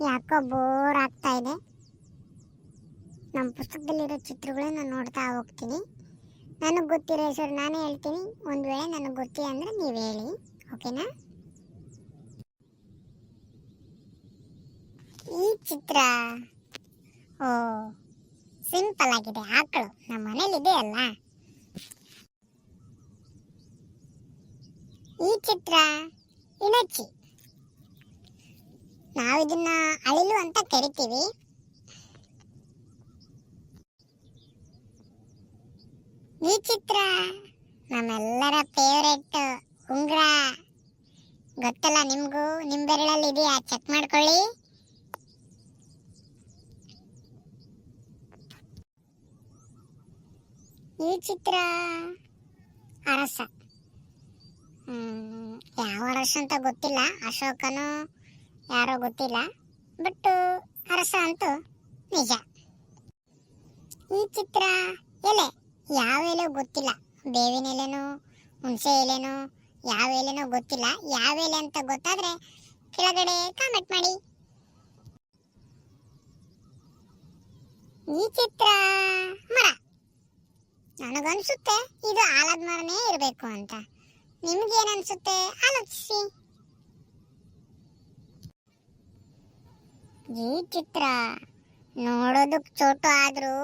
ಯಾಕೋ ಬೋರ್ ಆಗ್ತಾ ಇದೆ. ನಮ್ಮ ಪುಸ್ತಕದಲ್ಲಿರೋ ಚಿತ್ರಗಳನ್ನ ನೋಡ್ತಾ ಹೋಗ್ತೀನಿ. ನನಗೆ ಗೊತ್ತಿರೋ ಹೆಸರು ನಾನೇ ಹೇಳ್ತೀನಿ. ಒಂದು ವೇಳೆ ನನಗೆ ಗೊತ್ತಿಲ್ಲ ಅಂದರೆ ನೀವು ಹೇಳಿ, ಓಕೆನಾ? ಈ ಚಿತ್ರ ಸಿಂಪಲ್ ಆಗಿದೆ. ಆಕಳು ನಮ್ಮ ಮನೇಲಿ ಇದೆ ಅಲ್ಲ. ಈ ಚಿತ್ರ ಇಣಚಿ. ನಾವು ಇದನ್ನ ಅಳಿಲು ಅಂತ ಕರಿತೀವಿ. ಈ ಚಿತ್ರ ನಮ್ಮೆಲ್ಲರ ಫೇವರೇಟ್ ಉಂಗುರ. ಗೊತ್ತಲ್ಲ ನಿಮಗೂ? ನಿಮ್ಮ ಬೆರಳಲ್ಲಿ ಇದೆಯಾ? ಚೆಕ್ ಮಾಡ್ಕೊಳ್ಳಿ. ಈ ಚಿತ್ರ ಅರಸ. ಯಾವ ಅರಸ ಅಂತ ಗೊತ್ತಿಲ್ಲ, ಅಶೋಕನೋ ಯಾರೋ ಗೊತ್ತಿಲ್ಲ, ಬಟ್ ಅರಸ ಅಂತೂ ನಿಜ. ಈ ಚಿತ್ರ ಎಲೆ. ಯಾವ ಎಲೆ ಗೊತ್ತಿಲ್ಲ, ಬೇವಿನ ಎಲೆನೋ ಹುಣಸೆ ಎಲೆನೋ ಯಾವ ಎಲೆನೋ ಗೊತ್ತಿಲ್ಲ. ಯಾವ ಎಲೆ ಅಂತ ಗೊತ್ತಾದ್ರೆ ಕೆಳಗಡೆ ಕಾಮೆಂಟ್ ಮಾಡಿ. ಈ ಚಿತ್ರ ಮರ. ನನಗನ್ಸುತ್ತೆ ಇದು ಆಲದ ಮರನೇ ಇರಬೇಕು ಅಂತ. ನಿಮ್ಗೇನನ್ಸುತ್ತೆ ಆಲೋಚಿಸಿ. ಈ ಚಿತ್ರ ನೋಡೋದಕ್ಕೆ ಚೋಟು ಆದ್ರೂ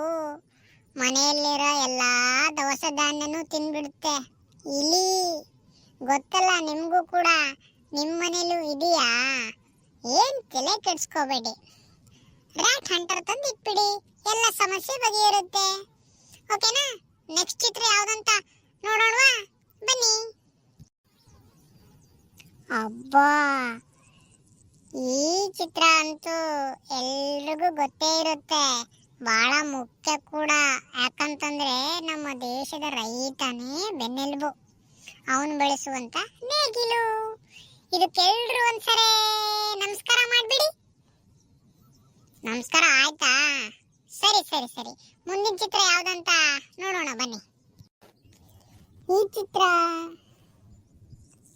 ಮನೆಯಲ್ಲಿರೋ ಎಲ್ಲಾ ದವಸ ಧಾನ್ಯನೂ ತಿನ್ಬಿಡುತ್ತೆ. ಇಲಿ. ಗೊತ್ತಲ್ಲ ನಿಮ್ಗೂ ಕೂಡ. ನಿಮ್ಮ ಮನೇಲೂ ಇದೆಯಾ? ಏನ್ ತಲೆ ಕೆಡ್ಸ್ಕೋಬೇಡಿ, ರ್ಯಾಟ್ ಹಂಟರ್ ತಂದು ಇಟ್ಬಿಡಿ, ಎಲ್ಲ ಸಮಸ್ಯೆ ಬಗೆಯಿರುತ್ತೆ. ಓಕೆನಾ? ನೆಕ್ಸ್ಟ್ ಚಿತ್ರ ಯಾವ್ದಂತ ನೋಡೋಣವಾ? ಬನ್ನಿ. ಅಬ್ಬಾ, ಈ ಚಿತ್ರ ಅಂತೂ ಎಲ್ರಿಗೂ ಗೊತ್ತೇ ಇರುತ್ತೆ. ಬಹಳ ಮುಖ್ಯ ಕೂಡ. ಯಾಕಂತಂದ್ರೆ ನಮ್ಮ ದೇಶದ ರೈತನೇ ಬೆನ್ನೆಲುಬು. ಅವನು ಬೆಳೆಸುವಂತ ನೇಗಿಲು. ಇದಕ್ಕೆಲ್ರು ಒಂದ್ಸರಿ ನಮಸ್ಕಾರ ಮಾಡ್ಬಿಡಿ. ನಮಸ್ಕಾರ ಆಯ್ತಾ? ಸರಿ ಸರಿ ಸರಿ. ಮುಂದಿನ ಚಿತ್ರ ಯಾವ್ದಂತ ನೋಡೋಣ ಬನ್ನಿ. ಈ ಚಿತ್ರ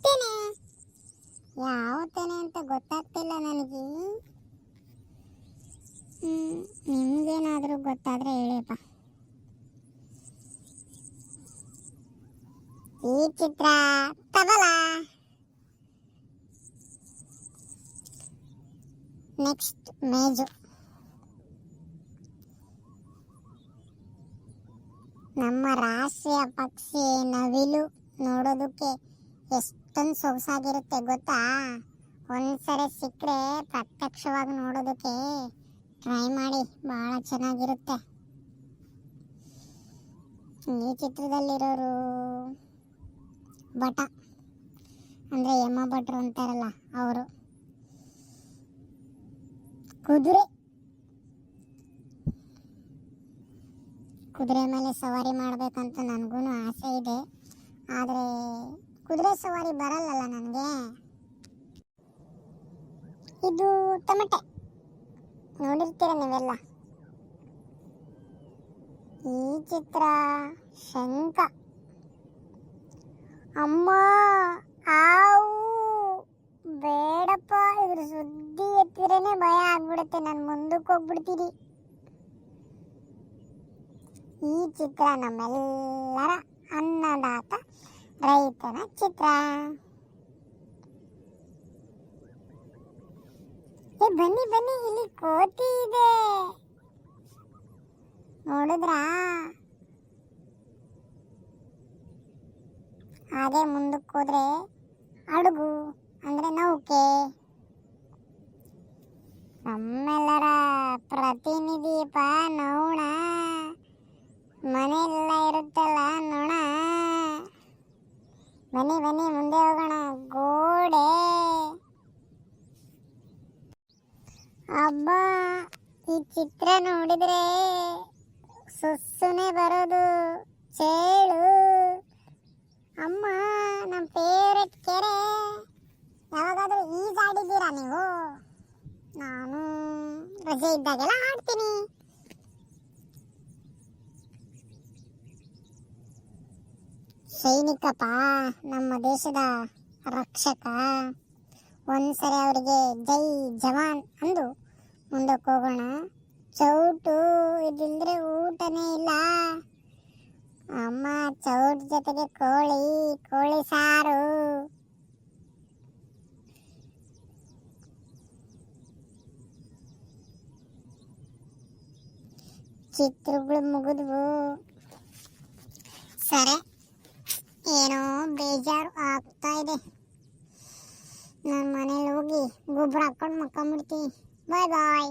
ತೆನೆ. ಯಾವ ತೆನೆ ಅಂತ ಗೊತ್ತಾಗ್ತಿಲ್ಲ ನನಗೆ. ನಿಮ್ಗೇನಾದ್ರೂ ಗೊತ್ತಾದ್ರೆ ಹೇಳಿಪ್ಪ. ಈ ಚಿತ್ರ ತಬಲ. ನೆಕ್ಸ್ಟ್ ಮೇಜು. ನಮ್ಮ ರಾಷ್ಟ್ರೀಯ ಪಕ್ಷಿ ನವಿಲು. ನೋಡೋದಕ್ಕೆ ಎಷ್ಟೊಂದು ಸೊಗಸಾಗಿರುತ್ತೆ ಗೊತ್ತಾ? ಒಂದ್ಸರಿ ಸಿಕ್ಕರೆ ಪ್ರತ್ಯಕ್ಷವಾಗಿ ನೋಡೋದಕ್ಕೆ ಟ್ರೈ ಮಾಡಿ, ಬಹಳ ಚೆನ್ನಾಗಿರುತ್ತೆ. ಈ ಚಿತ್ರದಲ್ಲಿರೋರು ಬಟ, ಅಂದ್ರೆ ಯಮ ಭಟ್ರು ಅಂತಾರಲ್ಲ ಅವರು. ಕುದುರೆ. ಕುದುರೆ ಮೇಲೆ ಸವಾರಿ ಮಾಡಬೇಕಂತ ನನಗೂ ಆಸೆ ಇದೆ, ಆದರೆ ಕುದುರೆ ಸವಾರಿ ಬರಲ್ಲಲ್ಲ ನನಗೆ. ಇದು ಟೊಮೆಟೆ, ನೋಡಿರ್ತೀರ ನೀವೆಲ್ಲ. ಈ ಚಿತ್ರ ಶಂಖ. ಅಮ್ಮ, ಆವು ಬೇಡಪ್ಪ, ಇದ್ರ ಸುದ್ದಿ ಎತ್ತಿದ್ರೇನೆ ಭಯ ಆಗ್ಬಿಡುತ್ತೆ. ನಾನು ಮುಂದಕ್ಕೆ ಹೋಗ್ಬಿಡ್ತೀನಿ. ಈ ಚಿತ್ರ ನಮ್ಮೆಲ್ಲರ ಅನ್ನದಾತ ರೈತನ ಚಿತ್ರ. ಬನ್ನಿ ಬನ್ನಿ, ಇಲ್ಲಿ ಕೋತಿ ಇದೆ, ನೋಡಿದ್ರಾ? ಹಾಗೆ ಮುಂದಕ್ಕೆ ಹೋದ್ರೆ ಹಡಗು ಅಂದ್ರೆ ನೌಕೆ. ನಮ್ಮೆಲ್ಲರ ಪ್ರತಿನಿಧಿಪ ನೌಣ. ಮನೆಯೆಲ್ಲ ಇರುತ್ತಲ್ಲ ನೋಣ. ಬನ್ನಿ ಬನ್ನಿ ಮುಂದೆ ಹೋಗೋಣ. ಗೋಡೆ. ಅಬ್ಬಾ, ಈ ಚಿತ್ರ ನೋಡಿದ್ರೆ ಸುಸ್ಸುನೆ ಬರೋದು. ಚೇಳು. ಅಮ್ಮ, ನಮ್ಮ ಫೇವ್ರೆಟ್ ಕೆರೆ. ಯಾವಾಗಾದ್ರೂ ಈಜಾಡಿದ್ದೀರಾ ನೀವು? ನಾನು ರಜೆ ಇದ್ದಾಗೆಲ್ಲ ಆಡ್ತೀನಿ. ಸೈನಿಕಪ್ಪ, ನಮ್ಮ ದೇಶದ ರಕ್ಷಕ. ಒಂದ್ಸರಿ ಅವರಿಗೆ ಜೈ ಜವಾನ್ ಅಂದು ಮುಂದಕ್ಕೆ ಹೋಗೋಣ. ಚೌಟು ಇದಿಲ್ಲದ್ರೆ ಊಟನೇ ಇಲ್ಲ. ಅಮ್ಮ ಚೌಟ್ ಜೊತೆಗೆ ಕೋಳಿ ಸಾರು. ಚಿತ್ರಗಳು ಮುಗಿದ್ವು. ಸರಿ, ಏನೋ ಬೇಜಾರು ಆಗ್ತಾ ಇದೆ. ನಾನು ಮನೇಲಿ ಹೋಗಿ ಗೊಬ್ಬರ ಹಾಕೊಂಡು ಮಕ್ಕೊಂಬಿಡ್ತೀನಿ. ಬಾಯ್ ಬಾಯ್.